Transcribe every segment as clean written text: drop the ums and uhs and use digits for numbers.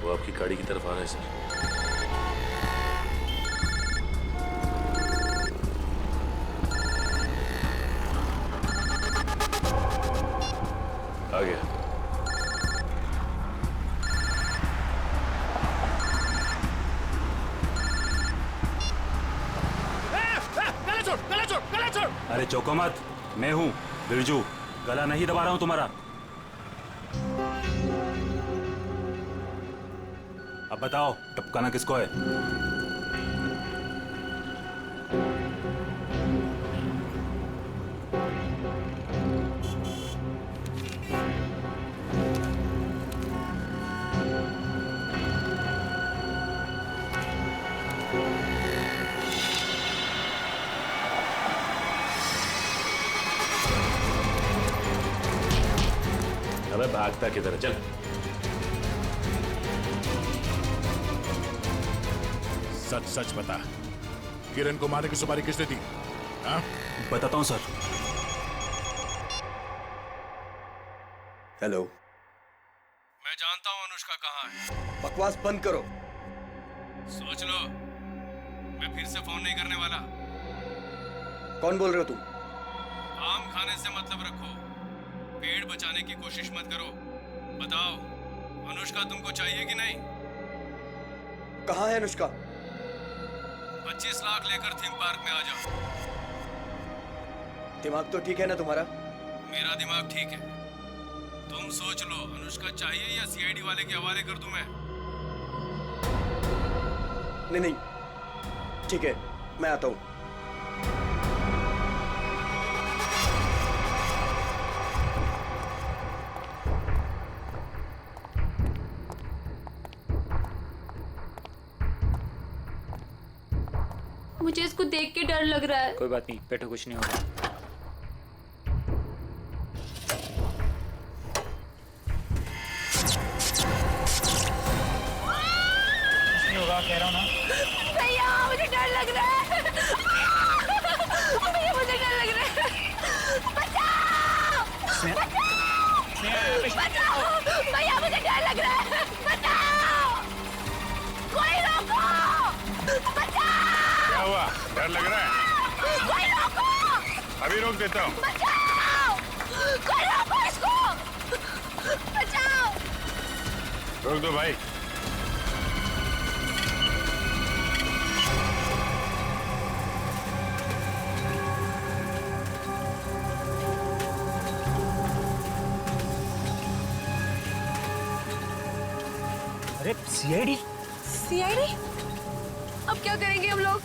वो आपकी गाड़ी की तरफ आ रहा है सर। आ गया। गला छोड़। अरे चौको मत, मैं हूँ बिरजू, गला नहीं दबा रहा हूँ तुम्हारा। अब बताओ टपकाना किसको है? अबे भागता किधर, चल। सच सच बता, किरण को मारने की सुपारी किसने दी? हाँ? बताता हूँ सर। हेलो। मैं जानता हूं अनुष्का कहाँ है। बकवास बंद करो। सोच लो, मैं फिर से फोन नहीं करने वाला। कौन बोल रहे हो तुम? आम खाने से मतलब रखो, पेड़ बचाने की कोशिश मत करो। बताओ, अनुष्का तुमको चाहिए कि नहीं? कहाँ है अनुष्का? 25 लाख लेकर थीम पार्क में आ जाओ। दिमाग तो ठीक है ना तुम्हारा? मेरा दिमाग ठीक है। तुम सोच लो, अनुष्का चाहिए या सीआईडी वाले के हवाले कर दूं मैं? नहीं नहीं, ठीक है, मैं आता हूँ। मुझे इसको देख के डर लग रहा है। कोई बात नहीं, बैठो, कुछ नहीं होगा। कुछ नहीं होगा, कह रहा हूँ ना। भैया मुझे डर लग रहा है। भैया मुझे डर लग रहा है। बचाओ! बचाओ! भैया मुझे डर लग रहा है। बचाओ! कोई रोको! बचाओ! क्या हुआ? डर लग रहा है? कोई रोको! अभी रोक देता हूँ। बचाओ! कोई रोको इसको! बचाओ! रोक दो भाई। अरे सीआईडी? सीआईडी? अब क्या करेंगे हम लोग?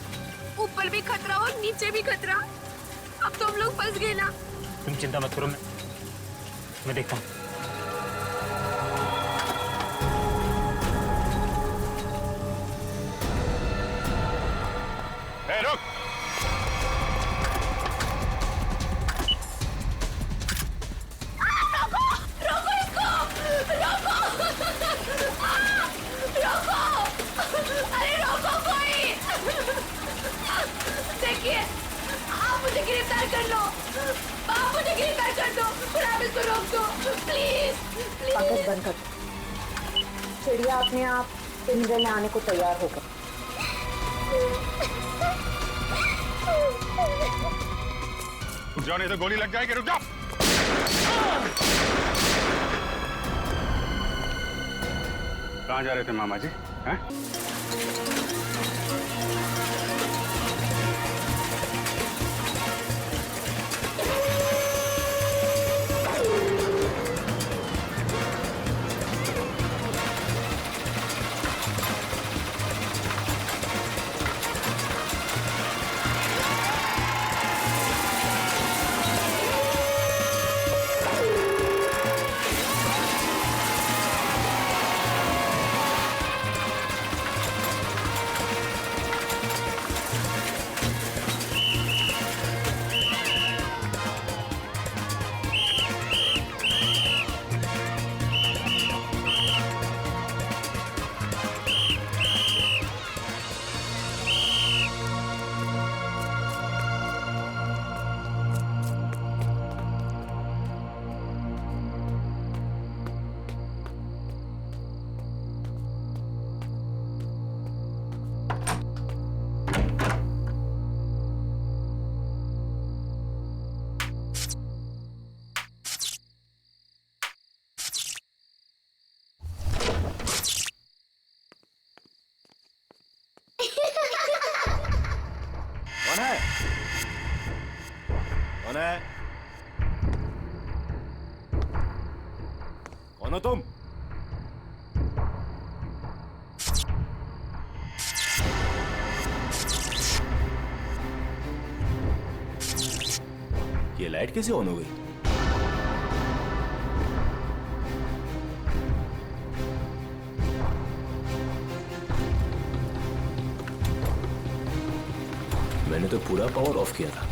ऊपर भी खतरा और नीचे भी खतरा। अब तो हम लोग फंस गए ना। तुम चिंता मत करो, मैं देखता हूँ। रुक। रोको इसको! रोको! रोको! अरे रोको कोई! देखिए, आप मुझे गिरफ्तार कर लो। आप मुझे गिरफ्तार कर दो और आप इसको रोक दो, प्लीज पाकस बंद कर। चिड़िया अपने आप पिंजरे में आने को तैयार होगा। रुक जाओ, नहीं तो गोली लग जाएगी। रुक जाओ। कहाँ जा रहे थे मामा जी? हैं? कौन है? कौन हो तुम? ये लाइट कैसे ऑन हो गई? मैंने तो पूरा पावर ऑफ किया था।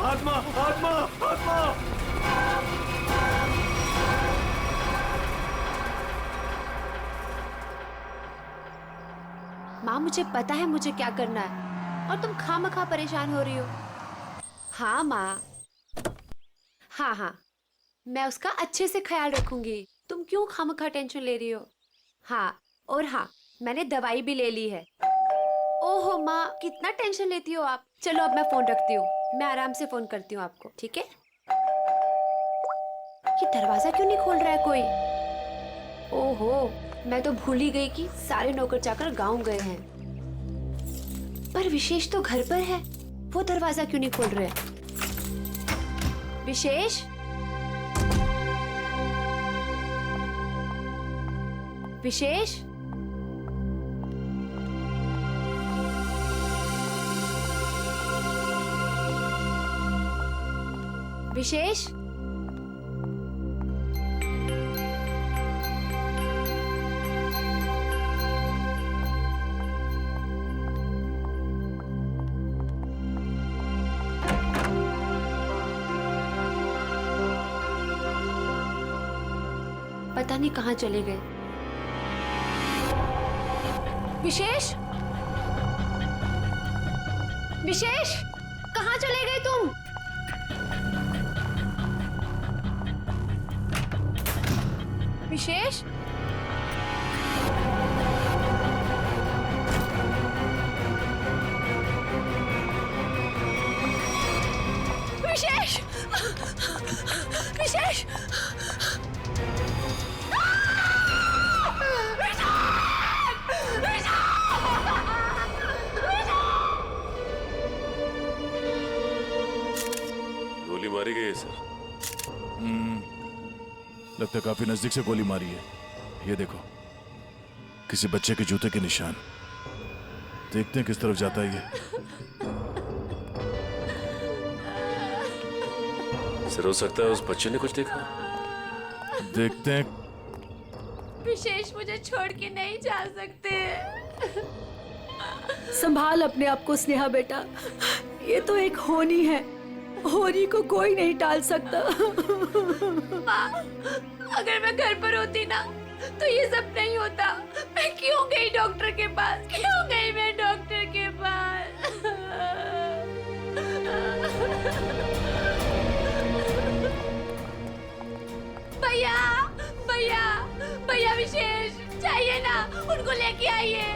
आत्मा आत्मा आत्मा। माँ मुझे पता है मुझे क्या करना है और तुम खामखा परेशान हो रही हो। हाँ माँ, हाँ मैं उसका अच्छे से ख्याल रखूंगी। तुम क्यों खामखा टेंशन ले रही हो? हाँ, और हाँ मैंने दवाई भी ले ली है। ओहो माँ, कितना टेंशन लेती हो आप। चलो अब मैं फोन रखती हूँ, मैं आराम से फोन करती हूँ आपको, ठीक है? ये दरवाजा क्यों नहीं खोल रहा है कोई? ओहो, मैं तो भूल ही गई कि सारे नौकर चाकर गांव गए हैं। पर विशेष तो घर पर है, वो दरवाजा क्यों नहीं खोल रहे? विशेष, विशेष, विशेष, पता नहीं कहाँ चले गए। विशेष, विशेष, कहाँ चले गए तुम? विशेष, विशेष, विशेष, गोली मारी गई है सर। लगता है काफी नजदीक से गोली मारी है। ये देखो, किसी बच्चे के जूते के निशान। देखते हैं किस तरफ जाता है ये। सर हो सकता है उस बच्चे ने कुछ देखा। देखते हैं। विशेष मुझे छोड़ के नहीं जा सकते। संभाल अपने आप को स्नेहा बेटा, ये तो एक होनी है, होनी को कोई नहीं टाल सकता। माँ, अगर मैं घर पर होती ना तो ये सब नहीं होता। मैं क्यों गई डॉक्टर के पास? क्यों गई मैं डॉक्टर के पास? भैया, भैया, भैया विशेष चाहिए ना, उनको लेके आइए।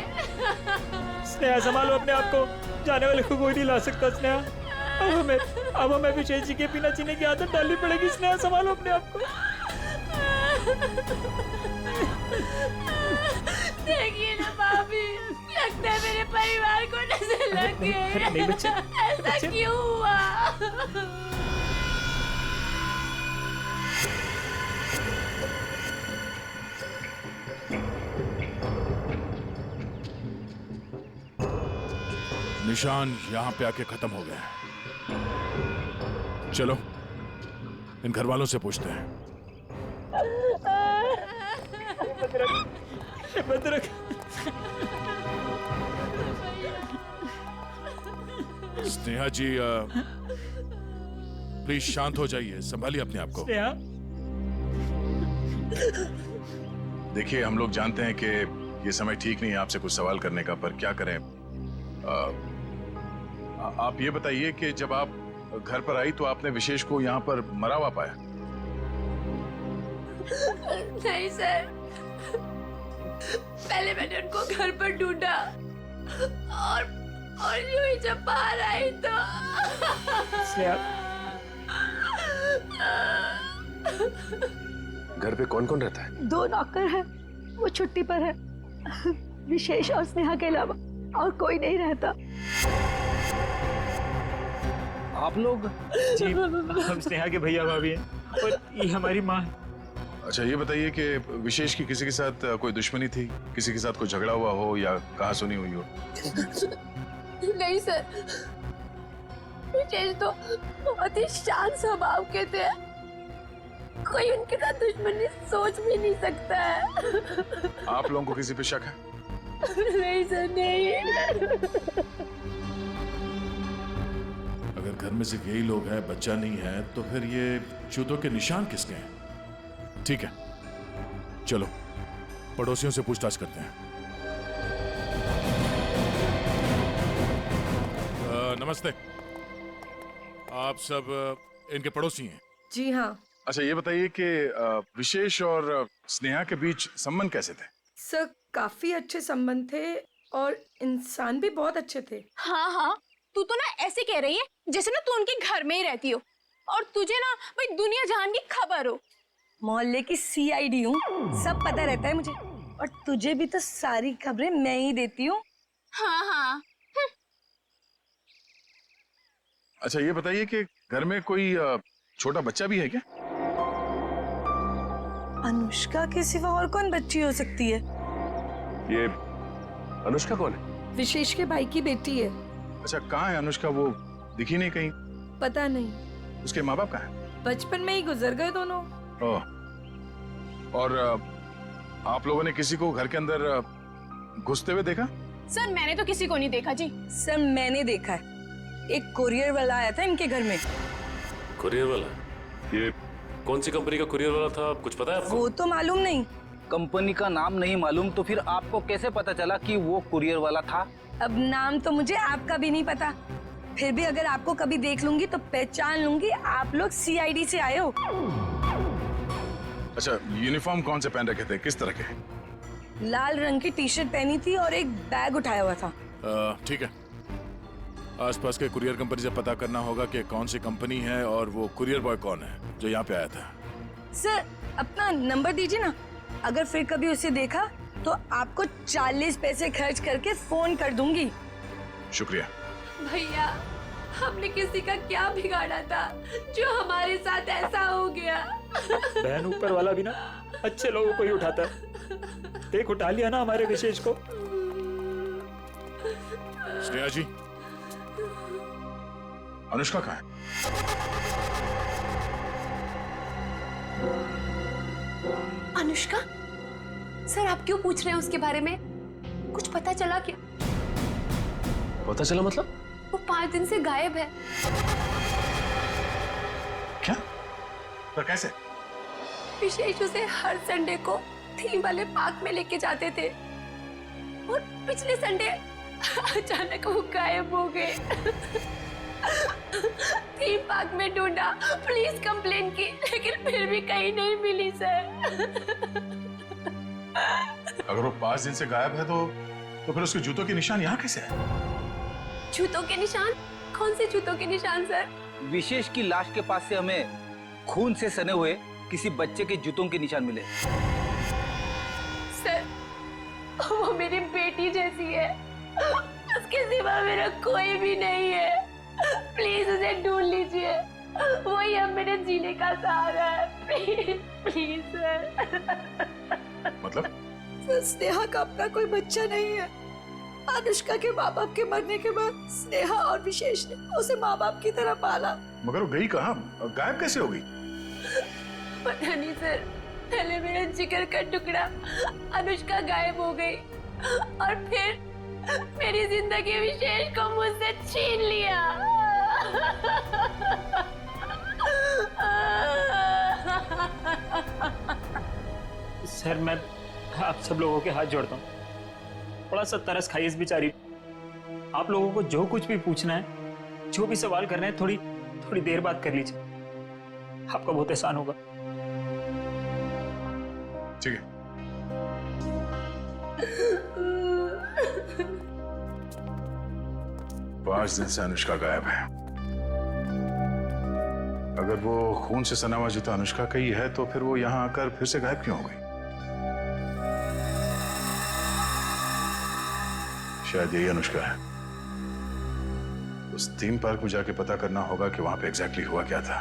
स्नेहा संभालो अपने आप को, जाने वाले को कोई नहीं ला सकता। स्नेहा अब हमें विशेष जी के बिना जीने की आदत डालनी पड़ेगी। स्नेहा संभालो अपने आप को। देखिए ना भाभी, लगता है मेरे परिवार को नजर लग गई। नहीं बच्चे, ऐसा क्यों हुआ? निशान यहाँ पे आके खत्म हो गए। चलो इन घर वालों से पूछते हैं। भद्रक, स्नेहा जी प्लीज शांत हो जाइए, संभालिए अपने आप को। स्नेहा, देखिए हम लोग जानते हैं कि ये समय ठीक नहीं है आपसे कुछ सवाल करने का, पर क्या करें। आप ये बताइए कि जब आप घर पर आई तो आपने विशेष को यहाँ पर मरा हुआ पाया? नहीं सर, पहले मैंने उनको घर पर ढूंढा और यूं ही जब बाहर आई तो स्नेहा, घर पे कौन कौन रहता है? 2 नौकर है, वो छुट्टी पर है। विशेष और स्नेहा के अलावा और कोई नहीं रहता। आप लोग? जी, हम स्नेहा के भैया भाभी हैं और ये हमारी माँ है। अच्छा ये बताइए कि विशेष की किसी के साथ कोई दुश्मनी थी, किसी के साथ कोई झगड़ा हुआ हो या कहा सुनी हुई हो? नहीं सर, विशेष तो बहुत ही शांत स्वभाव के थे, कोई उनके साथ दुश्मनी सोच भी नहीं सकता है। आप लोगों को किसी पे शक है? नहीं सर, नहीं। अगर घर में सिर्फ यही लोग हैं, बच्चा नहीं है, तो फिर ये जूतों के निशान किसके हैं? ठीक है, चलो पड़ोसियों से पूछताछ करते हैं। नमस्ते, आप सब इनके पड़ोसी हैं? जी हाँ। अच्छा ये बताइए कि विशेष और स्नेहा के बीच संबंध कैसे थे? सर काफी अच्छे संबंध थे और इंसान भी बहुत अच्छे थे। हाँ, तू तो ना ऐसे कह रही है जैसे ना तू उनके घर में ही रहती हो और तुझे ना भाई दुनिया जहान की खबर हो। मोहल्ले की CID हूँ, सब पता रहता है मुझे, और तुझे भी तो सारी खबरें मैं ही देती हूँ। हाँ। अच्छा ये बताइए कि घर में कोई छोटा बच्चा भी है क्या? अनुष्का के सिवा और कौन बच्ची हो सकती है? ये अनुष्का कौन है? विशेष के भाई की बेटी है। अच्छा कहाँ है अनुष्का? वो दिखी नहीं कहीं। पता नहीं, उसके माँ बाप कहाँ हैं? बचपन में ही गुजर गए दोनों। ओह, और आप लोगों ने किसी को घर के अंदर घुसते हुए देखा? सर मैंने तो किसी को नहीं देखा जी। सर मैंने देखा है, एक कुरियर वाला आया था इनके घर में। कुरियर वाला? ये कौन सी कंपनी का कुरियर वाला था, कुछ पता है आपको? वो तो मालूम नहीं। कंपनी का नाम नहीं मालूम तो फिर आपको कैसे पता चला कि वो कुरियर वाला था? अब नाम तो मुझे आपका भी नहीं पता, फिर भी अगर आपको कभी देख लूंगी तो पहचान लूंगी आप लोग CID से आए हो। अच्छा यूनिफॉर्म कौन से पहन रखे थे, किस तरह के? लाल रंग की टी-शर्ट पहनी थी और एक बैग उठाया हुआ था। ठीक है, आसपास के कुरियर कंपनी से पता करना होगा कि कौन सी कंपनी है और वो कुरियर बॉय कौन है जो यहाँ पे आया था। सर अपना नंबर दीजिए ना, अगर फिर कभी उसे देखा तो आपको 40 पैसे खर्च करके फोन कर दूंगी। शुक्रिया। भैया, हमने किसी का क्या बिगाड़ा था जो हमारे साथ ऐसा हो गया? बहन ऊपर वाला भी ना अच्छे लोगों को ही उठाता है। देख उठा लिया ना हमारे विशेष को। स्नेहा जी, अनुष्का कहाँ है? अनुष्का? सर आप क्यों पूछ रहे हैं उसके बारे में? कुछ पता चला क्या? पता चला मतलब? वो 5 दिन से गायब है। क्या? पर कैसे? विशेष उसे हर संडे को थीम वाले पार्क में लेके जाते थे और पिछले संडे अचानक वो गायब हो गए। थीम पार्क में ढूंढा, पुलिस कंप्लेन की, लेकिन फिर भी कहीं नहीं मिली सर। अगर वो 5 दिन से गायब है तो फिर उसके जूतों के निशान यहाँ कैसे है? जूतों के निशान? कौन से जूतों के निशान सर? विशेष की लाश के पास से हमें खून से सने हुए किसी बच्चे के जूतों के निशान मिले। सर वो मेरी बेटी जैसी है, उसके सिवा मेरा कोई भी नहीं है। प्लीज उसे ढूंढ लीजिए, वही अब मेरे जीने का सहारा है। Please sir. मतलब? सर स्नेहा का अपना कोई बच्चा नहीं है। अनुष्का के माँ बाप के मरने के बाद स्नेहा और विशेष ने उसे माँ बाप की तरह पाला। मगर वो गई कहाँ? गायब कैसे हो गई? पता नहीं सर, पहले मेरा जिगर का टुकड़ा अनुष्का गायब हो गई और फिर मेरी जिंदगी विशेष को मुझसे छीन लिया। सर मैं आप सब लोगों के हाथ जोड़ता हूँ, थोड़ा सा तरस खाइए इस बेचारी। आप लोगों को जो कुछ भी पूछना है, जो भी सवाल करना है, थोड़ी थोड़ी देर बात कर लीजिए, आपका बहुत एहसान होगा। ठीक है। पांच दिन से अनुष्का गायब है। अगर वो खून से सना हुआ जूता अनुष्का का ही है तो फिर वो यहां आकर फिर से गायब क्यों हो गई? शायद यही अनुष्का है। उस थीम पार्क में जाके पता करना होगा कि वहां पे एग्जैक्टली हुआ क्या था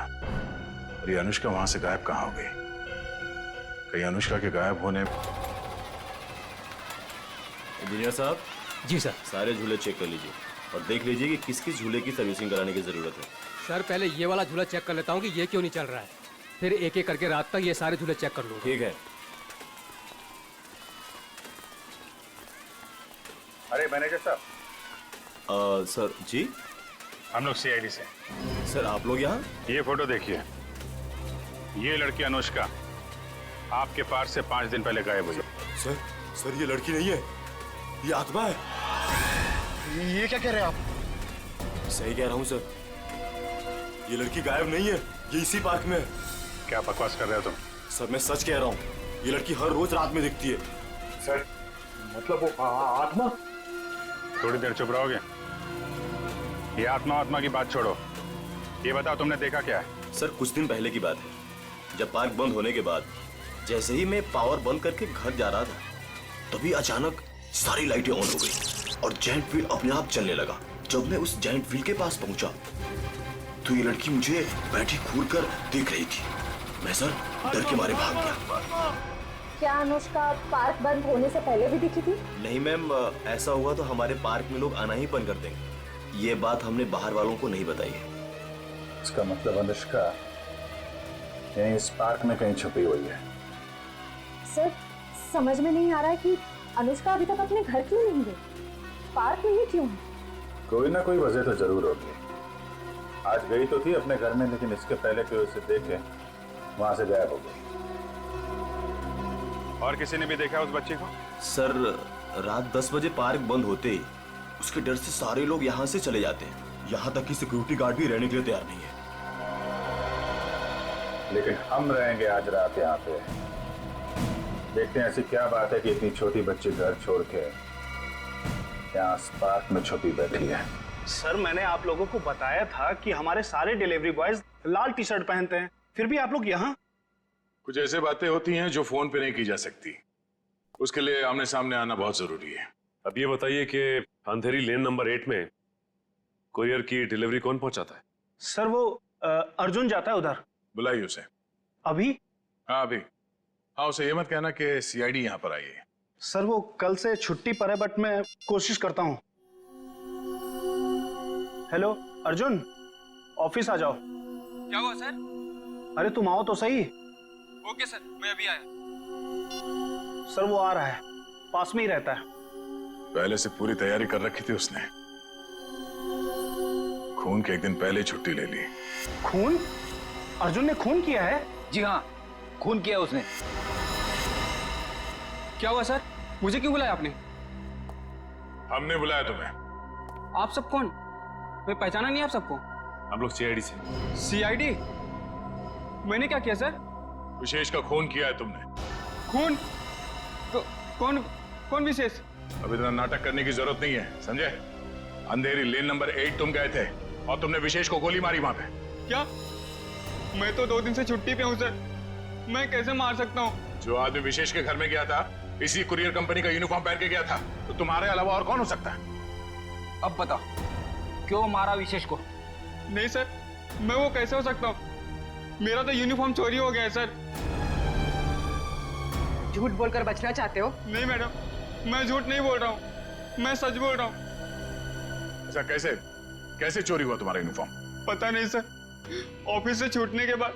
और ये अनुष्का वहां से गायब कहां हो गई। कहीं अनुष्का के गायब होने। इंजीनियर साहब। जी सर। सारे झूले चेक कर लीजिए और देख लीजिए कि किस किस झूले की सर्विसिंग कराने की जरूरत है। सर पहले ये वाला झूला चेक कर लेता हूँ कि ये क्यों नहीं चल रहा है, फिर एक एक करके रात तक ये सारे झूले चेक कर लूँगा। ठीक है। अरे मैनेजर साहब। सर जी। हम लोग सीआईडी से। सर आप लोग यहाँ? ये फोटो देखिए, ये लड़की अनुष्का आपके पार्क से 5 दिन पहले गायब हुई। सर ये लड़की नहीं है, ये आत्मा है। ये क्या कह रहे हैं आप? सही कह रहा हूँ सर, ये लड़की गायब नहीं है, ये इसी पार्क में है। क्या बकवास कर रहे हो तुम? सर मैं सच कह रहा हूँ, ये लड़की हर रोज रात में दिखती है। सर मतलब वो आत्मा? थोड़ी देर चुप रहोगे? ये आत्मा की बात छोड़ो, ये बताओ तुमने देखा क्या है? सर कुछ दिन पहले की बात है, जब पार्क बंद होने के बाद जैसे ही मैं पावर बंद करके घर जा रहा था तभी अचानक सारी लाइटें ऑन हो गई और जायंट व्हील अपने आप चलने लगा। जब मैं उस जायंट व्हील के पास पहुंचा तो ये लड़की मुझे बैठी घूर कर देख रही थी। मैं सर डर के मारे भाग गया। क्या अनुष्का पार्क बंद होने से पहले भी दिखी थी? नहीं मैम, ऐसा हुआ तो हमारे पार्क में लोग आना ही बंद कर देंगे। ये बात हमने बाहर वालों को नहीं बताई है। इसका मतलब अनुष्का यहीं इस पार्क में कहीं छुपी हुई है। सर समझ में नहीं आ रहा है कि अनुष्का अभी तक अपने घर क्यों नहीं गई, पार्क में ही क्यों है? कोई ना कोई वजह तो जरूर होगी। आज गई तो थी अपने घर में, लेकिन इसके पहले कोई उसे देखे वहां से गायब हो गई। और किसी ने भी देखा उस बच्ची को? सर रात 10 बजे पार्क बंद होते ही उसके डर से सारे लोग यहाँ से चले जाते हैं, यहाँ तक कि सिक्योरिटी गार्ड भी रहने के लिए तैयार नहीं है। लेकिन हम रहेंगे आज रात यहाँ पे। देखते हैं ऐसी क्या बात है कि इतनी छोटी बच्ची घर छोड़ के यहाँ पार्क में छुपी बैठी है। सर मैंने आप लोगों को बताया था कि हमारे सारे डिलीवरी बॉयज लाल टी शर्ट पहनते हैं, फिर भी आप लोग यहाँ। कुछ ऐसे बातें होती हैं जो फोन पे नहीं की जा सकती, उसके लिए आमने सामने आना बहुत जरूरी है। अब ये बताइए कि अंधेरी लेन नंबर 8 में कुरियर की डिलीवरी कौन पहुंचाता है? सर वो अर्जुन जाता है उधर। बुलाइए उसे। अभी? हाँ अभी। हाँ उसे ये मत कहना कि सीआईडी यहाँ पर आई है। सर वो कल से छुट्टी पर है, बट मैं कोशिश करता हूँ। हेलो अर्जुन, ऑफिस आ जाओ। क्या हुआ सर? अरे तुम आओ तो सही। ओके सर, मैं अभी आया। सर वो आ रहा है, पास में ही रहता है। पहले से पूरी तैयारी कर रखी थी उसने, खून के एक दिन पहले छुट्टी ले ली। खून? अर्जुन ने खून किया है? जी हाँ, खून किया उसने। क्या हुआ सर? मुझे क्यों बुलाया आपने? हमने बुलाया तुम्हें। आप सब कौन? मैं पहचाना नहीं आप सबको। हम लोग सीआईडी से। सीआईडी? मैंने क्या किया सर? विशेष का खून किया है तुमने। खून? कौन विशेष? अब इतना नाटक करने की जरूरत नहीं है, समझे? अंधेरी लेन नंबर 8 तुम गए थे और तुमने विशेष को गोली मारी वहां पे। क्या? मैं तो 2 दिन से छुट्टी पे हूँ सर, मैं कैसे मार सकता हूँ? जो आदमी विशेष के घर में गया था इसी कुरियर कंपनी का यूनिफॉर्म पहन के गया था, तो तुम्हारे अलावा और कौन हो सकता है? अब बताओ क्यों मारा विशेष को? नहीं सर, मैं वो कैसे हो सकता हूँ? मेरा तो यूनिफॉर्म चोरी हो गया है सर। झूठ बोलकर बचना चाहते हो? नहीं मैडम, मैं झूठ नहीं बोल रहा हूँ, मैं सच बोल रहा हूँ। ऐसा कैसे चोरी हुआ तुम्हारा यूनिफॉर्म? पता नहीं सर, ऑफिस से छूटने के बाद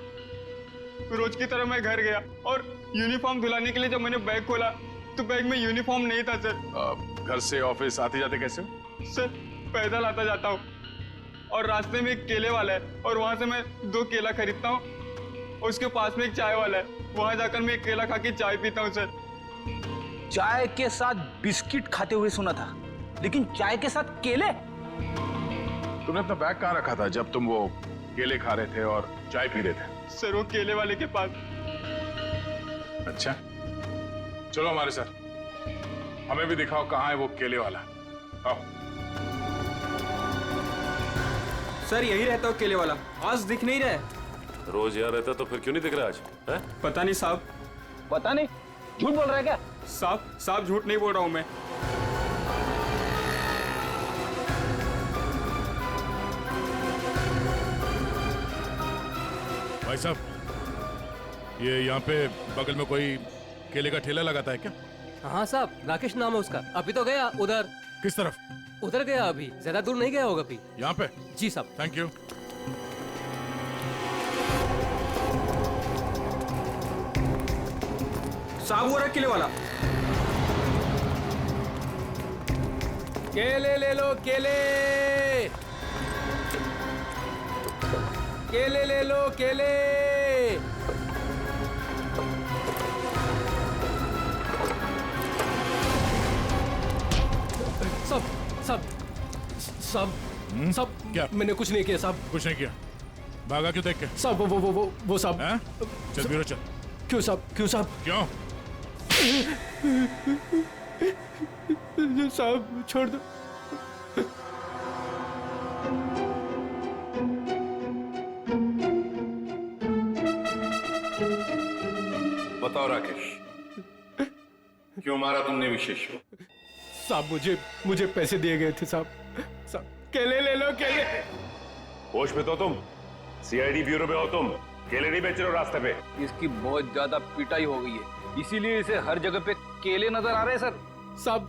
रोज की तरह मैं घर गया और यूनिफॉर्म धुलाने के लिए जब मैंने बैग खोला तो बैग में यूनिफॉर्म नहीं था सर। घर से ऑफिस आते जाते कैसे हो? सर पैदल आता जाता हूँ और रास्ते में एक केले वाला है और वहां से मैं 2 केला खरीदता हूँ। उसके पास में एक चाय वाला है, वहां जाकर मैं एक केला खा के चाय पीता हूँ सर। चाय के साथ बिस्किट खाते हुए सुना था, लेकिन चाय के साथ केले? तुमने अपना बैग कहाँ रखा था जब तुम वो केले खा रहे थे और चाय पी रहे थे। सर वो केले वाले के पास। अच्छा, चलो हमारे साथ, हमें भी दिखाओ कहाँ है वो केले वाला। आओ। सर यही रहता हो केले वाला, आज दिख नहीं रहा है। रोज यहाँ रहता तो फिर क्यों नहीं दिख रहा आज? है? पता नहीं साहब। पता नहीं, झूठ बोल रहा है क्या? साहब झूठ नहीं बोल रहा हूँ मैं। भाई साहब, ये यहाँ पे बगल में कोई केले का ठेला लगाता है क्या? हाँ साहब, राकेश नाम है उसका। अभी तो गया उधर। किस तरफ? उधर गया, अभी ज्यादा दूर नहीं गया होगा अभी। यहाँ पे? जी साहब। Thank you. साहब वो रहा केले वाला। केले ले लो, केले केले ले लो, केले। सब क्या? मैंने कुछ नहीं किया साहब। कुछ नहीं किया? भागा क्यों देख के? साहब वो साहब। चल बीरो चल। क्यों साहब? क्यों साहब? क्यों? साहब छोड़ दो। बताओ राकेश, क्यों मारा तुमने विशेष को? साहब मुझे पैसे दिए गए थे साहब। केले ले लो, केले। होश में तो तुम? सीआईडी ब्यूरो में हो तुम? केले नहीं बेच रहे हो रास्ते पे? इसकी बहुत ज्यादा पिटाई हो गई है, इसीलिए इसे हर जगह पे केले नजर आ रहे हैं सर। साहब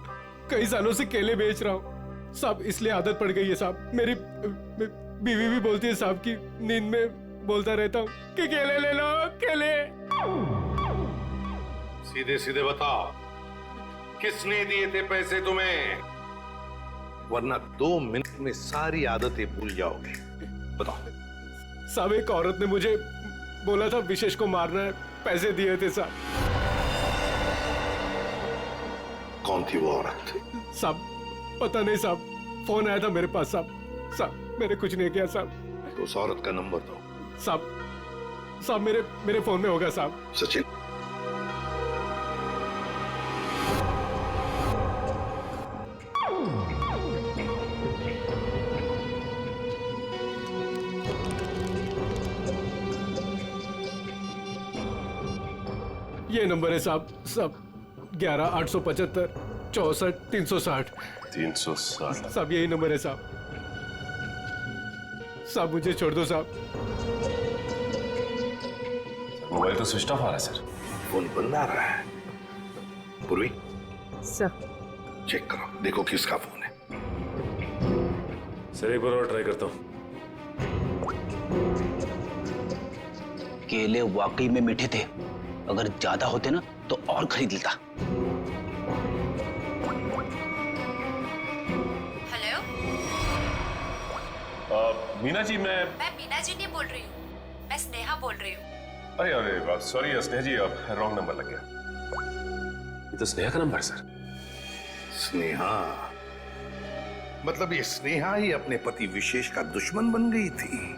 कई सालों से केले बेच रहा हूँ साहब, इसलिए आदत पड़ गई है साहब। मेरी बीवी भी बोलती है साहब की नींद में बोलता रहता हूँ कि केले ले लो, केले। सीधे सीधे बताओ, किसने दिए थे पैसे तुम्हें? वरना 2 मिनट में सारी आदतें भूल जाओगे। बताओ। साहब एक औरत ने मुझे बोला था विशेष को मारना है, पैसे दिए थे साहब। कौन थी वो औरत? साहब पता नहीं साहब, फोन आया था मेरे पास साहब। मैंने कुछ नहीं किया साहब। तो उस औरत का नंबर दो। साहब मेरे फोन में होगा साहब। सचिन, ये नंबर है साहब 11-875 64 360। 360 साहब यही नंबर है साहब। साहब मुझे छोड़ दो साहब। मोबाइल तो स्विच ऑफ आ रहा है सर। फोन बंद आ रहा है। पूर्वी सर चेक करो, देखो किसका फोन है। सर एक बार और ट्राई करता हूँ। केले वाकई में मीठे थे, अगर ज्यादा होते ना तो और खरीद लेता। हेलो, मीना जी, मैं मीना जी नहीं बोल रही हूँ, मैं स्नेहा बोल रही हूँ। अरे सॉरी स्नेहा जी, अब रॉन्ग नंबर लग गया। ये तो स्नेहा का नंबर सर। स्नेहा? मतलब ये स्नेहा ही अपने पति विशेष का दुश्मन बन गई थी।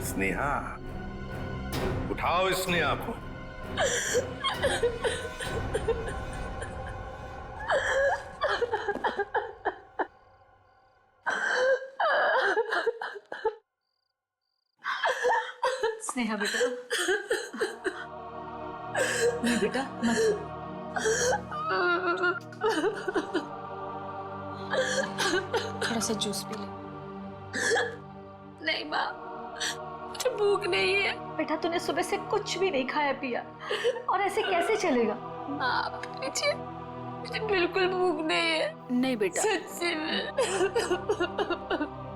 स्नेहा, उठाओ इस स्नेहा को। स्नेहा बेटा, नहीं बेटा मत। थोड़ा सा जूस पी ले। नहीं माँ, मुझे भूख नहीं है। बेटा तूने सुबह से कुछ भी नहीं खाया पिया, और ऐसे कैसे चलेगा? माँ मुझे बिल्कुल भूख नहीं है। नहीं बेटा, सच्ची में।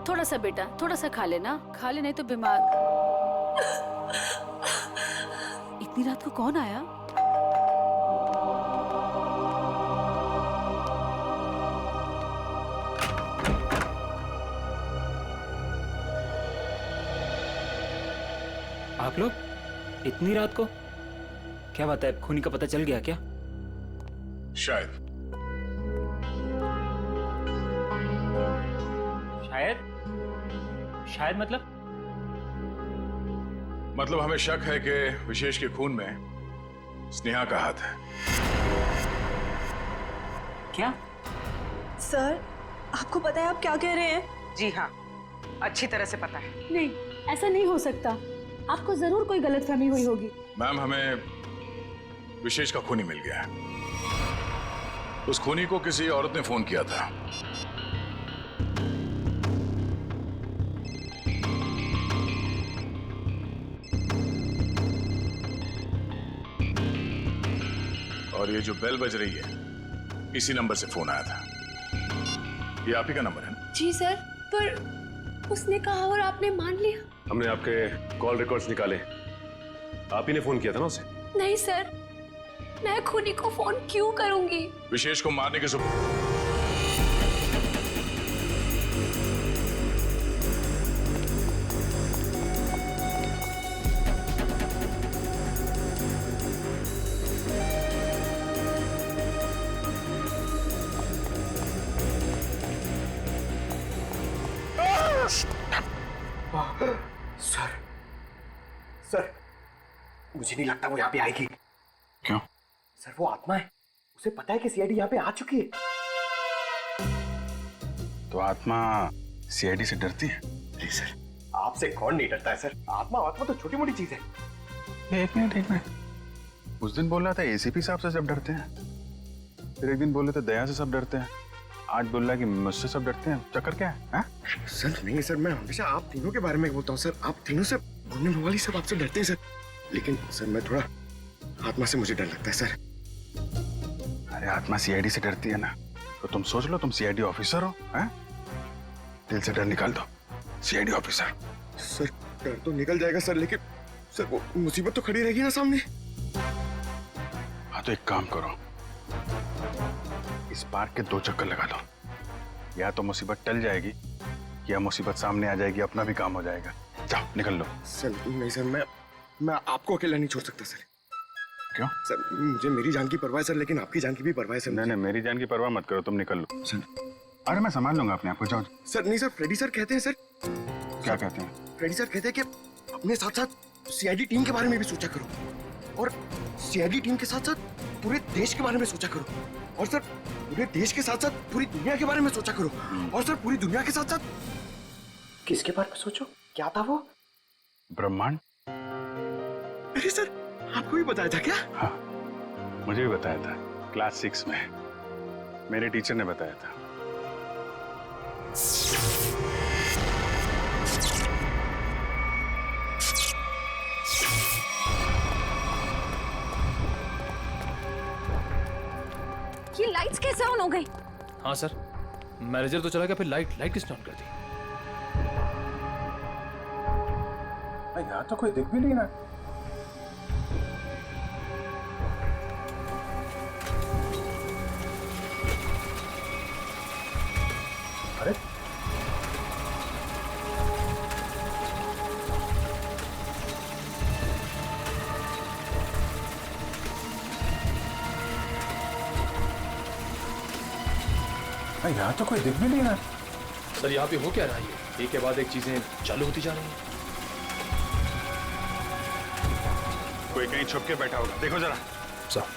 थोड़ा सा बेटा, थोड़ा सा खा लेना, खा ले नहीं तो बीमार। इतनी रात को कौन आया? आप लोग इतनी रात को? क्या बात है, खूनी का पता चल गया क्या? शायद शायद मतलब? मतलब हमें शक है कि विशेष के खून में स्नेहा का हाथ है। क्या? सर, आपको पता है आप क्या कह रहे हैं? जी हाँ, अच्छी तरह से पता है। नहीं, ऐसा नहीं हो सकता। आपको जरूर कोई गलतफहमी हुई होगी। मैम, हमें विशेष का खूनी मिल गया है। उस खूनी को किसी औरत ने फोन किया था। और ये जो बेल बज रही है, इसी नंबर से फोन आया था। ये आप ही का नंबर है ना? जी सर, पर उसने कहा और आपने मान लिया। हमने आपके कॉल रिकॉर्ड्स निकाले। आप ही ने फोन किया था ना उसे? नहीं सर, मैं खूनी को फोन क्यों करूंगी? विशेष को मारने की जुबान। सर, सर, मुझे नहीं लगता वो यहाँ पे आएगी। क्यों? सर, वो आत्मा है। उसे पता है कि सीआईडी यहाँ पे आ चुकी है। तो आत्मा सीआईडी से डरती है? नहीं सर, आपसे कौन नहीं डरता है सर? आत्मा तो छोटी मोटी चीज है। एक मिनट। उस दिन बोल रहा था एसीपी साहब से सब डरते हैं, फिर एक दिन बोल रहे थे दया से सब डरते हैं, आज बोल रहा है कि मुझसे सब डरते हैं। चक्कर क्या है? सर नहीं सर, मैं हमेशा आप तीनों के बारे में बोलता हूँ सर। आप तीनों से घूमने वाली सब आपसे डरते हैं सर। लेकिन सर, मैं थोड़ा आत्मा से मुझे डर लगता है सर। अरे आत्मा सीआईडी से डरती है ना, तो तुम सोच लो तुम सीआईडी ऑफिसर हो, हैं? दिल से डर निकाल दो। CID officer. सर, डर तो निकल जाएगा सर, लेकिन सर वो मुसीबत तो खड़ी रहेगी ना सामने। हाँ, तो एक काम करो, इस पार्क के 2 चक्कर लगा दो। या तो मुसीबत टल जाएगी, या मुसीबत सामने आ जाएगी, अपना भी काम हो जाएगा। जाओ निकल लो। सर नहीं सर, मैं आपको अकेला नहीं छोड़ सकता सर। क्यों? सर, मुझे मेरी जान की परवाह है सर, लेकिन आपकी जान की भी परवाह है सर। नहीं, मेरी जान की परवाह मत करो, तुम निकल लो। सर, अरे मैं संभाल लूंगा अपने आप को, जाओ। सर नहीं सर, फ्रेडी सर कहते हैं सर। क्या कहते हैं? फ्रेडी सर कहते हैं कि अपने साथ साथ सीआईडी टीम के बारे में भी सोचा करो, और सीआईडी टीम के साथ साथ पूरे देश के बारे में सोचा करो, और सर पूरे देश के साथ साथ पूरी दुनिया के बारे में सोचा करो, और सर पूरी दुनिया के साथ साथ किसके बारे में सोचो? क्या था वो? ब्रह्मांड। अरे सर, आपको भी बताया था क्या? हाँ, मुझे भी बताया था, क्लास 6 में मेरे टीचर ने बताया था। ये लाइट्स कैसे ऑन हो गई? हाँ सर, मैनेजर तो चला गया, फिर लाइट किसने ऑन कर दी? यहाँ तो कोई दिख भी नहीं रहा। अरे यहाँ तो कोई दिख भी नहीं रहा। सर, यहाँ पे हो क्या रहा है? एक के बाद एक चीजें चालू होती जा रही हैं। कोई कहीं छुप के बैठा होगा, देखो जरा। सर,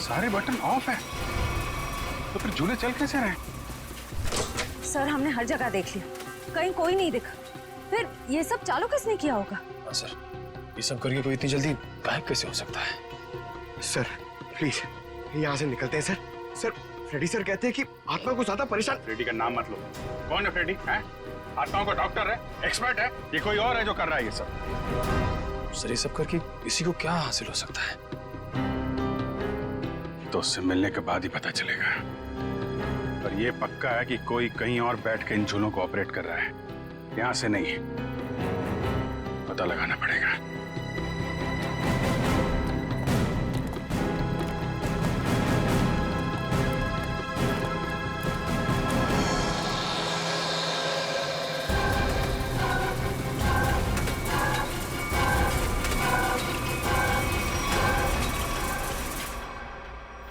सारे बटन ऑफ है, तो फिर झूले चल कैसे रहे? सर, हमने हर जगह देख लिया, कहीं कोई नहीं दिखा। फिर ये सब चालू किसने किया होगा? सर, ये सब करके कोई इतनी जल्दी गायब कैसे हो सकता है? सर प्लीज यहाँ से निकलते हैं सर। सर, फ्रेडी सर कहते हैं कि आत्मा को ज्यादा परेशान। फ्रेडी का नाम मत लो। कौन है फ्रेडी? है आत्माओं का डॉक्टर है, एक्सपर्ट है, ये कोई और है जो कर रहा है ये सब? सर ये सब करके किसी को क्या हासिल हो सकता है? तो उससे मिलने के बाद ही पता चलेगा। पर ये पक्का है कि कोई कहीं और बैठ के इन झूलों को ऑपरेट कर रहा है, यहां से नहीं। पता लगाना पड़ेगा।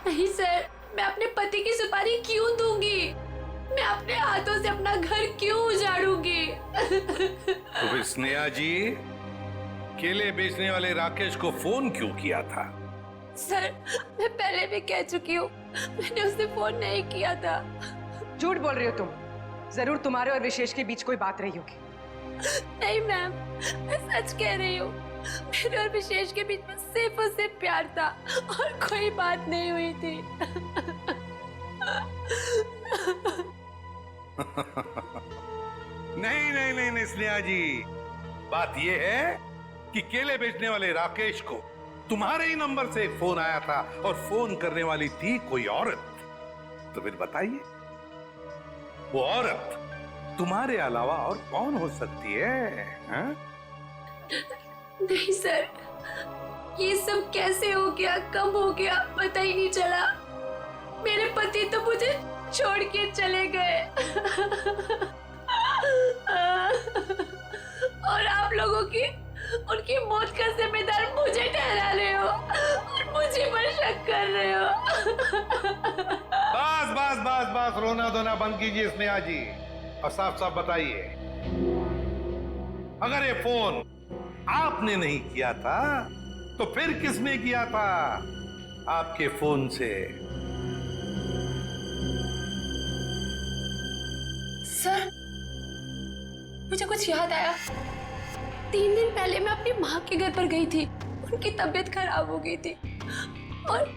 नहीं सर, मैं अपने पति की सुपारी क्यों दूंगी? मैं अपने हाथों से अपना घर क्यों उजाड़ूंगी? तो फिर स्नेहा जी केले बेचने वाले राकेश को फोन क्यों किया था? सर, मैं पहले भी कह चुकी हूँ, मैंने उसे फोन नहीं किया था। झूठ बोल रही हो तुम। जरूर तुम्हारे और विशेष के बीच कोई बात रही होगी। नहीं मैम, मैं सच कह रही हूँ। मेरे और विशेष के बीच में सिर्फ और सिर्फ प्यार था और कोई बात नहीं हुई थी। नहीं नहीं नहीं नहीं स्नेहा जी, बात यह है कि केले बेचने वाले राकेश को तुम्हारे ही नंबर से एक फोन आया था और फोन करने वाली थी कोई औरत। तो फिर बताइए, वो औरत तुम्हारे अलावा और कौन हो सकती है? हा? नहीं सर, ये सब कैसे हो गया, कब हो गया, पता ही नहीं चला। मेरे पति तो मुझे छोड़ के चले गए और आप लोगों की उनकी मौत का जिम्मेदार मुझे ठहरा रहे हो और मुझे पर शक कर रहे हो। बस बस बस बस, रोना धोना बंद कीजिए स्नेहा जी, और साफ साफ बताइए, अगर ये फोन आपने नहीं किया था तो फिर किसने किया था आपके फोन से? सर, मुझे कुछ याद आया। 3 दिन पहले मैं अपनी माँ के घर पर गई थी। उनकी तबीयत खराब हो गई थी और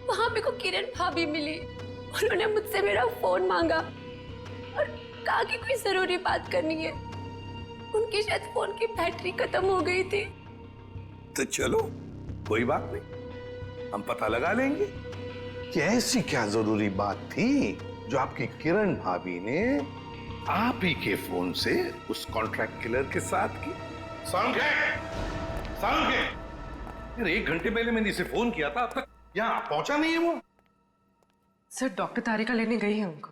वहां मेरे को किरण भाभी मिली। उन्होंने मुझसे मेरा फोन मांगा और कहा कि कोई जरूरी बात करनी है। उनकी शायद फोन की बैटरी खत्म हो गई थी। तो चलो कोई बात नहीं, हम पता लगा लेंगे कि ऐसी क्या जरूरी बात थी जो आपकी किरण भाभी ने आप ही के फोन से उस कॉन्ट्रैक्ट किलर के साथ की। साउंड है? यार 1 घंटे पहले मैंने इसे फोन किया था, अब तक यहाँ पहुंचा नहीं है वो। सर, डॉक्टर तारिका लेने गई है उनको।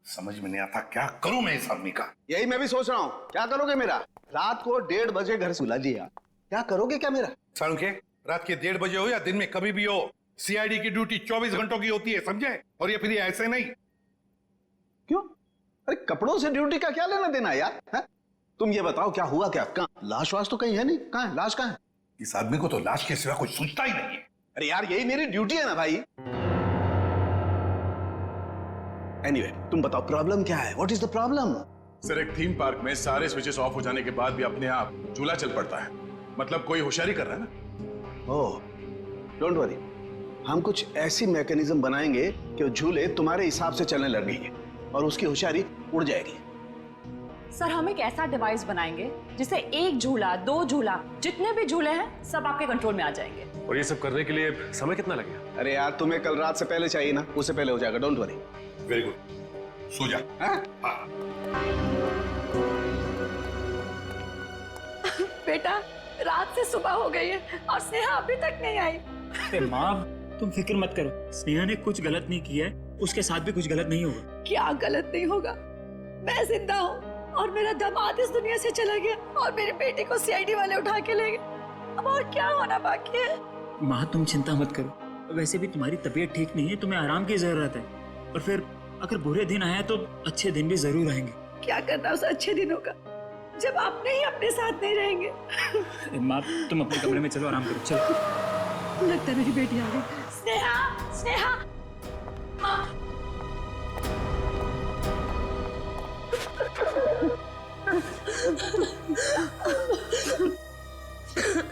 समझ में नहीं आता क्या करूं मैं इस आदमी का। यही मैं भी सोच रहा हूँ, क्या करोगे मेरा? रात को 1:30 बजे घर से बुला दिया, क्या करोगे क्या मेरा? साउंड के रात के 1:30 बजे हो या दिन में कभी भी हो, सीआईडी की ड्यूटी 24 घंटों की होती है, समझे? और ये फिर ऐसे नहीं। क्यों? अरे कपड़ों से ड्यूटी का क्या लेना देना यार? है? तुम ये बताओ क्या हुआ क्या? कहाँ लाश वाश तो कहीं है नहीं, कहाँ है लाश? कहाँ है? इस आदमी को तो लाश के सिवा कुछ सूझता ही नहीं है। अरे यार यही मेरी ड्यूटी है ना भाई। एनीवे, तुम बताओ प्रॉब्लम क्या है? What is the problem? Sir, एक थीम पार्क में सारे स्विचेस ऑफ हो जाने के बाद भी अपने आप झूला चल पड़ता है। मतलब कोई होशियारी कर रहा है ना। ओह, डोंट वरी, हम कुछ ऐसी मैकेनिज्म बनाएंगे कि वो झूले तुम्हारे हिसाब से चलने लगेंगे और उसकी होशियारी उड़ जाएगी। सर, हम एक ऐसा डिवाइस बनाएंगे जिससे 1 झूला, 2 झूला, जितने भी झूले हैं सब आपके कंट्रोल में आ जाएंगे। और ये सब करने के लिए समय कितना लगेगा? अरे यार तुम्हें कल रात से पहले चाहिए ना, उससे पहले हो जाएगा, डोंट वरी। वेरी गुड, सो जा। बेटा, रात से सुबह हो गई है और स्नेहा अभी तक नहीं आई। माँ, तुम फिक्र मत करो, स्नेहा ने कुछ गलत नहीं किया है, उसके साथ भी कुछ गलत नहीं होगा। क्या गलत नहीं होगा? मैं जिंदा हूँ और मेरा दामाद इस दुनिया से चला गया और मेरे बेटे को सीआईडी वाले उठा के ले गए। अब और क्या होना बाकी है? माँ, तुम चिंता मत करो, वैसे भी तुम्हारी तबीयत ठीक नहीं है, तुम्हें आराम की जरूरत है। और फिर अगर बुरे दिन आए तो अच्छे दिन भी जरूर आएंगे। क्या करना उस अच्छे दिनों का जब आपने ही अपने साथ नहीं रहेंगे। माँ, तुम अपने कमरे में चलो, आराम करो, चलो। लगता है मेरी बेटी आ गई। स्नेहा, स्नेहा, माँ।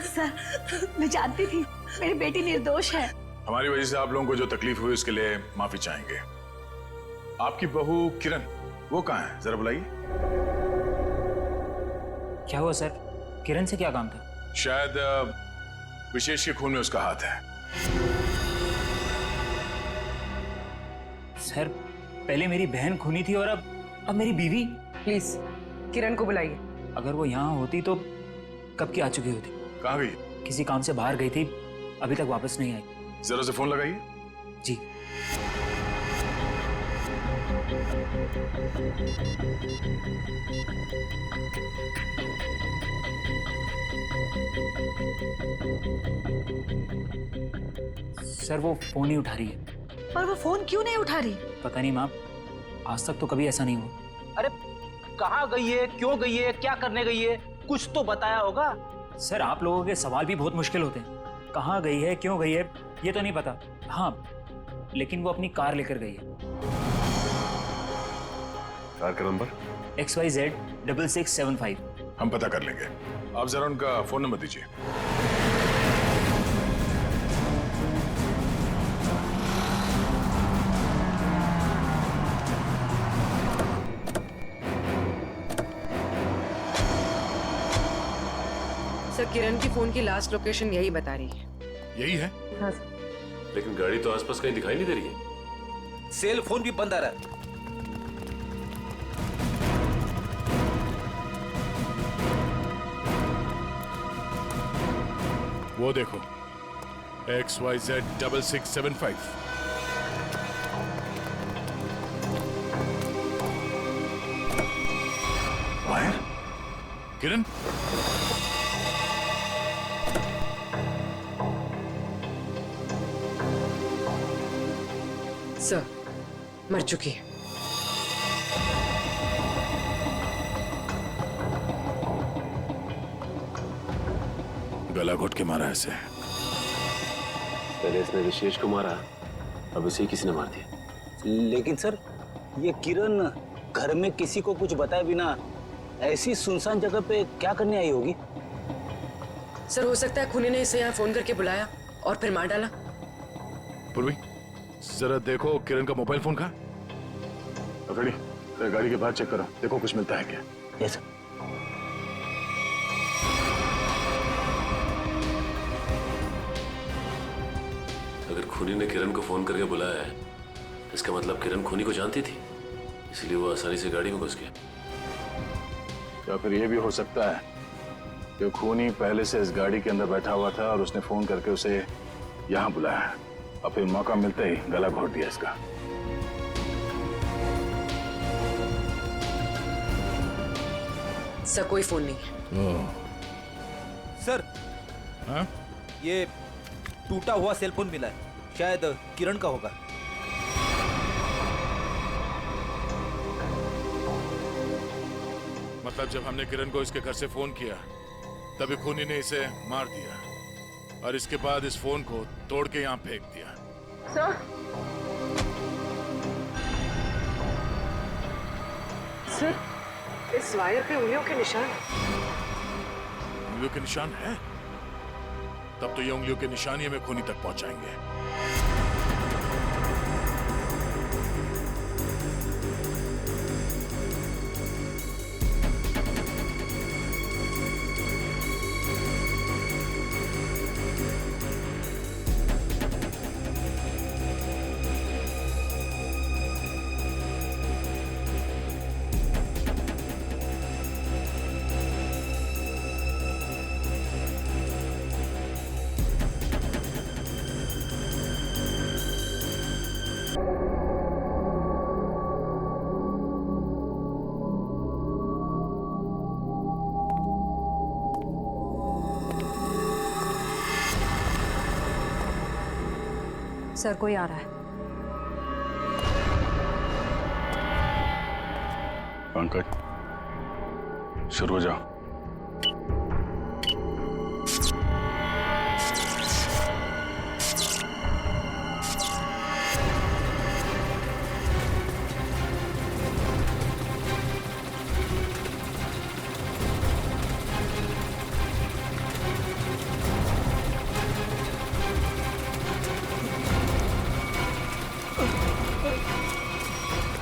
सर, मैं जानती थी मेरी बेटी निर्दोष है। हमारी वजह से आप लोगों को जो तकलीफ हुई उसके लिए माफी चाहेंगे। आपकी बहू किरण, वो कहाँ है? जरा बुलाइए। क्या हुआ सर? किरण से क्या काम था? शायद विशेष के खून में उसका हाथ है। सर, पहले मेरी बहन खूनी थी और अब मेरी बीवी। प्लीज किरण को बुलाइए। अगर वो यहाँ होती तो कब की आ चुकी होती। कहाँ गई? किसी काम से बाहर गई थी, अभी तक वापस नहीं आई। जरा से फोन लगाइए। जी। सर, वो फोन नहीं उठा रही है। पर वो फोन क्यों नहीं उठा रही? पता नहीं माँ, आज तक तो कभी ऐसा नहीं हुआ। अरे कहाँ गई है, क्यों गई है, क्या करने गई है, कुछ तो बताया होगा। सर, आप लोगों के सवाल भी बहुत मुश्किल होते हैं। कहाँ गई है, क्यों गई है, ये तो नहीं पता। हाँ, लेकिन वो अपनी कार लेकर गई है। कार का नंबर? XYZ 6675। हम पता कर लेंगे। आप जरा उनका फोन नंबर दीजिए। सर, किरण की फोन की लास्ट लोकेशन यही बता रही है। यही है? हाँ। लेकिन गाड़ी तो आसपास कहीं दिखाई नहीं दे रही है। सेल फोन भी बंद आ रहा है। वो देखो, XYZ 6675। वायर? किरण? सर, मर चुकी है। गला घोट के मारा ऐसे। पहले इसने विशेष को मारा, अब इसे किसी ने मार दिया। लेकिन सर, ये किरण घर में किसी को कुछ बताए बिना ऐसी सुनसान जगह पे क्या करने आई होगी? सर, हो सकता है खूनी ने इसे यहाँ फोन करके बुलाया और फिर मार डाला। पूर्वी, जरा देखो किरण का मोबाइल फोन कहाँ? अकड़ी, गाड़ी के बाहर चेक करो, देखो कुछ मिलता है क्या। Yes sir. अगर खूनी ने किरण को फोन करके बुलाया है, इसका मतलब किरण खूनी को जानती थी, इसलिए वो आसानी से गाड़ी में घुस गया। या फिर ये भी हो सकता है कि खूनी पहले से इस गाड़ी के अंदर बैठा हुआ था और उसने फोन करके उसे यहाँ बुलाया और फिर मौका मिलते ही गला घोट दिया इसका। सर, कोई फोन नहीं है। सर, हाँ? ये टूटा हुआ सेल फोन मिला है, शायद किरण का होगा। मतलब जब हमने किरण को इसके घर से फोन किया, तभी खूनी ने इसे मार दिया और इसके बाद इस फोन को तोड़ के यहाँ फेंक दिया। सर, इस वायर पे उंगलियों के निशान। उंगलियों के निशान है? तब तो ये उंगलियों के निशान ही हमें खूनी तक पहुंचाएंगे। सर, कोई आ रहा है। पंकज, शुरू हो जाओ।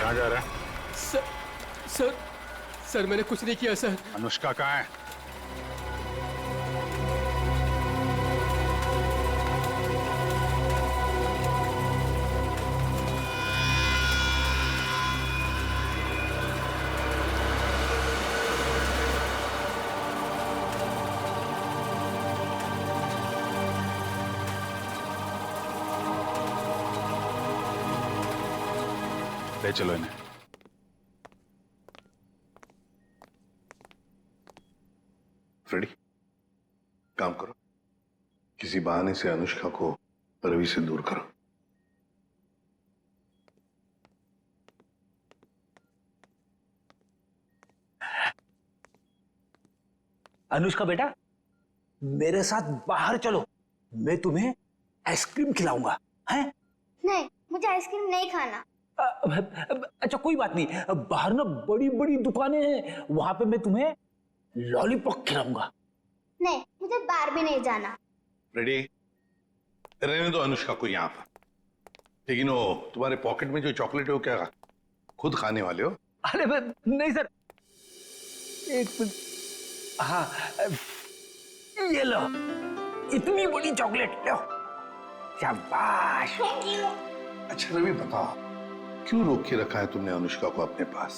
कहाँ जा रहा है? सर, मैंने कुछ नहीं किया सर। अनुष्का कहाँ है? ले चलो इन्हें। फ्रेडी, काम करो, किसी बहाने से अनुष्का को रवि से दूर करो। अनुष्का बेटा, मेरे साथ बाहर चलो, मैं तुम्हें आइसक्रीम खिलाऊंगा। हैं? नहीं, मुझे आइसक्रीम नहीं खाना। अच्छा कोई बात नहीं, बाहर ना बड़ी बड़ी दुकानें हैं, वहां पे मैं तुम्हें लॉलीपॉप खिलाऊंगा। नहीं, मुझे बाहर भी नहीं जाना। फ्रेडी, रहने दो अनुष्का को यहाँ पर। लेकिन वो तुम्हारे पॉकेट में जो चॉकलेट है वो क्या खुद खाने वाले हो? अरे नहीं सर, एक मिनट। हाँ, ये लो, इतनी बड़ी चॉकलेट लो। शाबाश। अच्छा रवि बताओ, क्यों रोक के रखा है तुमने अनुष्का को अपने पास?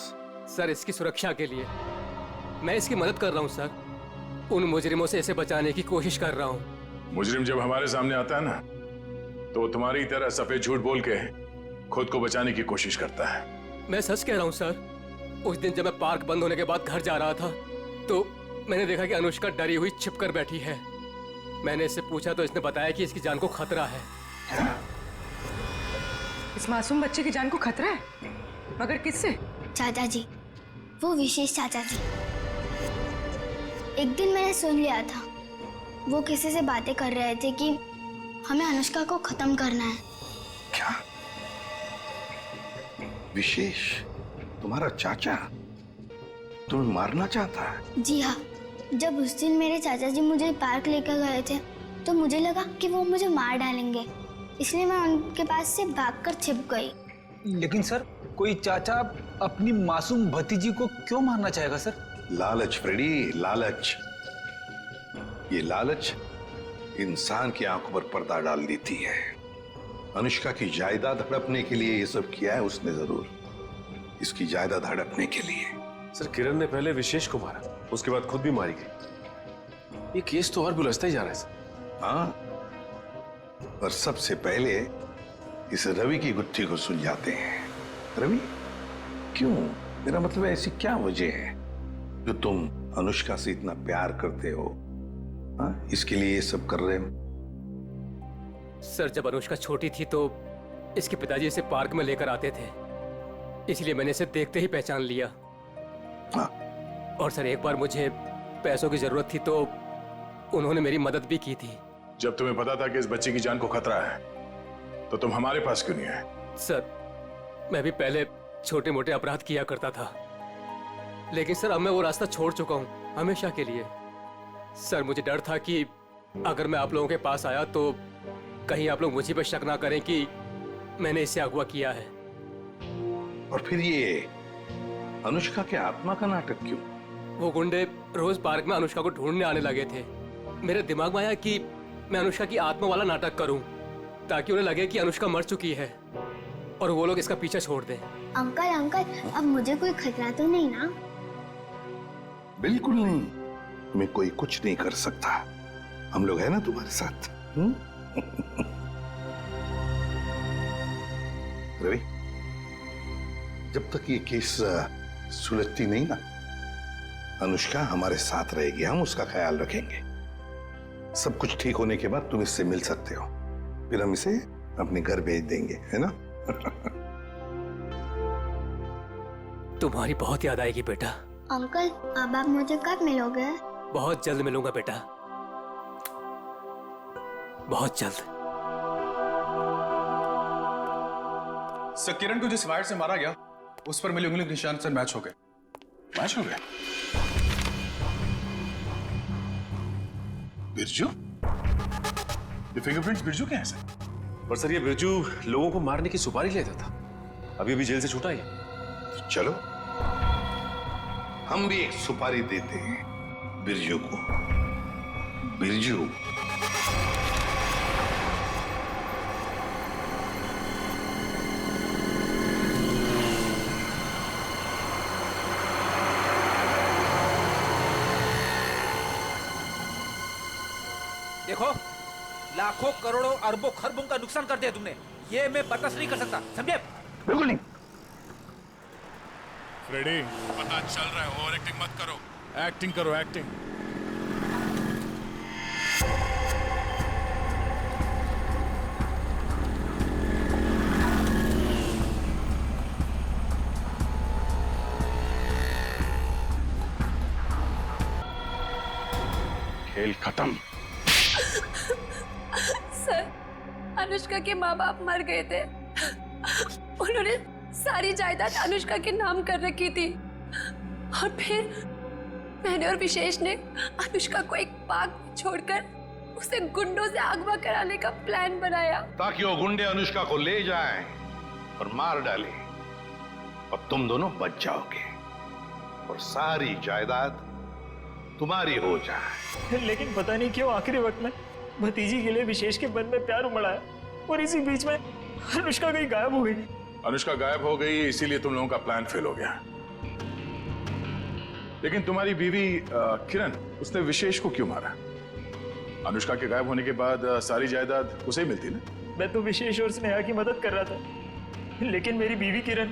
सर, इसकी सुरक्षा के लिए। मैं इसकी मदद कर रहा हूँ सर। उन मुजरिमों से इसे बचाने की कोशिश कर रहा हूँ। मुजरिम जब हमारे सामने आता है ना, तो तुम्हारी तरह सफेद झूठ बोल के खुद को बचाने की कोशिश करता है। मैं सच कह रहा हूँ सर। उस दिन जब मैं पार्क बंद होने के बाद घर जा रहा था, तो मैंने देखा कि अनुष्का डरी हुई छिपकर बैठी है। मैंने इससे पूछा तो इसने बताया कि इसकी जान को खतरा है। इस मासूम बच्चे की जान को खतरा है? मगर किससे? चाचा जी, वो विशेष चाचा जी। एक दिन मैंने सुन लिया था, वो किसी से बातें कर रहे थे कि हमें अनुष्का को खत्म करना है। क्या? विशेष तुम्हारा चाचा तुम्हें मारना चाहता है? जी हाँ, जब उस दिन मेरे चाचा जी मुझे पार्क लेकर गए थे, तो मुझे लगा कि वो मुझे मार डालेंगे, इसलिए मैं उनके पास से भागकर छिप गई। लेकिन सर, कोई चाचा अपनी मासूम भतीजी को क्यों मारना चाहेगा सर? लालच फ्रेडी, लालच। ये लालच इंसान की आंखों पर पर्दा डाल देती है। अनुष्का की जायदाद हड़पने के लिए ये सब किया है उसने जरूर, इसकी जायदाद हड़पने के लिए। सर, किरण ने पहले विशेष को मारा, उसके बाद खुद भी मारी गई। ये केस तो और भी उलझता ही जा रहा है सर। हाँ, और सबसे पहले इस रवि की गुत्थी को सुलझाते हैं। रवि, क्यों? मेरा मतलब है, ऐसी क्या वजह है जो तुम अनुष्का से इतना प्यार करते हो? हाँ, इसके लिए ये सब कर रहे हो? सर, जब अनुष्का छोटी थी तो इसके पिताजी इसे पार्क में लेकर आते थे, इसलिए मैंने इसे देखते ही पहचान लिया। हाँ। और सर, एक बार मुझे पैसों की जरूरत थी तो उन्होंने मेरी मदद भी की थी। जब तुम्हें पता था कि इस बच्चे की जान को खतरा है, तो तुम हमारे पास क्यों नहीं आए? सर, मैं भी पहले छोटे मोटे अपराध किया करता था, लेकिन सर अब मैं वो रास्ता छोड़ चुका हूँ हमेशा के लिए। सर, मुझे डर था कि अगर मैं आप लोगों के पास आया तो कहीं आप लोग मुझे पर शक ना करें कि मैंने इसे अगवा किया है। और फिर ये अनुष्का के आत्मा का नाटक क्यों? वो गुंडे रोज पार्क में अनुष्का को ढूंढने आने लगे थे। मेरे दिमाग में आया कि मैं अनुष्का की आत्मा वाला नाटक करूं, ताकि उन्हें लगे कि अनुष्का मर चुकी है और वो लोग इसका पीछा छोड़ दें। अंकल अंकल, अब मुझे कोई खतरा तो नहीं ना? बिल्कुल नहीं, तुम्हें कोई कुछ नहीं कर सकता। हम लोग हैं ना तुम्हारे साथ। रवि, जब तक ये केस सुलझती नहीं ना, अनुष्का हमारे साथ रहेगी, हम उसका ख्याल रखेंगे। सब कुछ ठीक होने के बाद तुम इससे मिल सकते हो, फिर हम इसे अपने घर भेज देंगे, है ना? तुम्हारी बहुत याद आएगी बेटा। अंकल, अब आप मुझे कब मिलोगे? बहुत जल्द मिलूंगा बेटा, बहुत जल्द। सर, किरण को जिस वायर से मारा गया उस पर मिले उंगली के निशान सर मैच हो गए। मैच हो गए? बिरजू? ये फिंगरप्रिंट्स बिरजू के हैं सर? पर सर, ये बिरजू लोगों को मारने की सुपारी लेता था, अभी जेल से छूटा है। चलो, हम भी एक सुपारी देते हैं बिरजू को। बिरजू, देखो, लाखों करोड़ों अरबों खरबों का नुकसान कर दिया तुमने, ये मैं बर्दाश्त नहीं कर सकता, समझे? बिल्कुल नहीं। रेडी? पता चल रहा है, ओवर एक्टिंग मत करो, एक्टिंग करो, एक्टिंग। खेल खत्म। सर, अनुष्का के माँ बाप मर गए थे। उन्होंने सारी जायदाद अनुष्का के नाम कर रखी थी और फिर मैंने और विशेष ने अनुष्का को एक पार्क में छोड़कर उसे गुंडों से अगवा कराने का प्लान बनाया ताकि वो गुंडे अनुष्का को ले जाएं और मार डालें और तुम दोनों बच जाओगे और सारी जायदाद तुम्हारी हो जाए। लेकिन पता नहीं क्यों आखिरी वक्त में भतीजी के लिए विशेष के मन में प्यार उमड़ा है और इसी बीच में अनुष्का कहीं गायब हो गई। अनुष्का गायब हो गई इसीलिए तुम लोगों का प्लान फेल हो गया। लेकिन तुम्हारी बीवी किरण, उसने विशेष को क्यों मारा? अनुष्का के गायब होने के बाद सारी जायदाद उसे ही मिलती ना। मैं तो विशेष और स्नेहा की मदद कर रहा था, लेकिन मेरी बीवी किरण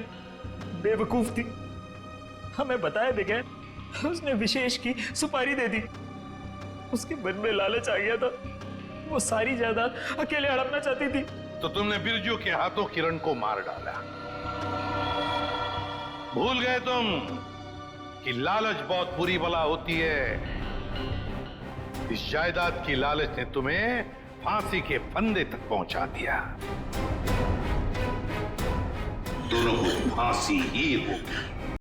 बेवकूफ थी। हमें बताया बगैर उसने विशेष की सुपारी दे दी। उसके मन में लालच आ गया था, वो सारी जायदाद अकेले हड़पना चाहती थी। तो तुमने बिरजू के हाथों किरण को मार डाला। भूल गए तुम कि लालच बहुत बुरी बला होती है। इस जायदाद की लालच ने तुम्हें फांसी के फंदे तक पहुंचा दिया। दोनों को फांसी ही होगी।